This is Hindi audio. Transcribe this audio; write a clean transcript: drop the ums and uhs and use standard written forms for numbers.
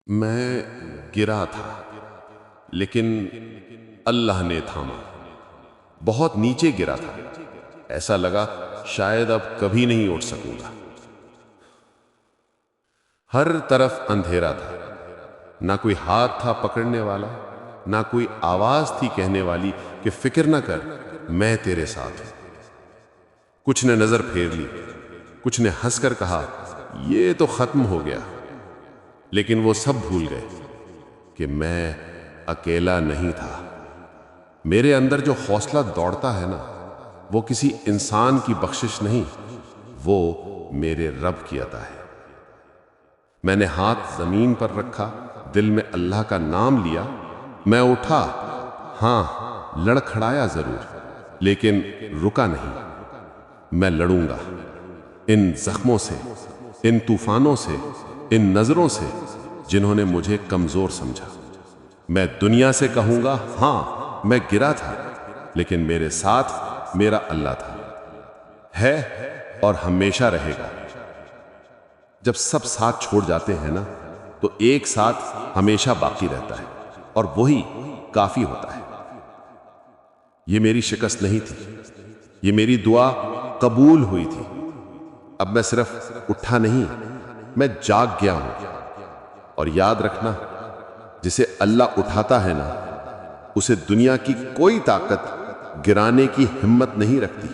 मैं गिरा था, लेकिन अल्लाह ने थामा। बहुत नीचे गिरा था, ऐसा लगा शायद अब कभी नहीं उठ सकूंगा। हर तरफ अंधेरा था, ना कोई हाथ था पकड़ने वाला, ना कोई आवाज थी कहने वाली कि फिक्र न कर, मैं तेरे साथ हूं। कुछ ने नजर फेर ली, कुछ ने हंसकर कहा यह तो खत्म हो गया, लेकिन वो सब भूल गए कि मैं अकेला नहीं था। मेरे अंदर जो हौसला दौड़ता है ना, वो किसी इंसान की बख्शिश नहीं, वो मेरे रब की अता है। मैंने हाथ जमीन पर रखा, दिल में अल्लाह का नाम लिया। मैं उठा, हां लड़खड़ाया जरूर, लेकिन रुका नहीं। मैं लड़ूंगा इन जख्मों से, इन तूफानों से, इन नजरों से जिन्होंने मुझे कमजोर समझा। मैं दुनिया से कहूंगा हां मैं गिरा था, लेकिन मेरे साथ मेरा अल्लाह था, है और हमेशा रहेगा। जब सब साथ छोड़ जाते हैं ना, तो एक साथ हमेशा बाकी रहता है, और वही काफी होता है। ये मेरी शिकस्त नहीं थी, ये मेरी दुआ कबूल हुई थी। अब मैं सिर्फ उठा नहीं, मैं जाग गया हूं। और याद रखना, जिसे अल्लाह उठाता है ना, उसे दुनिया की कोई ताकत गिराने की हिम्मत नहीं रखती।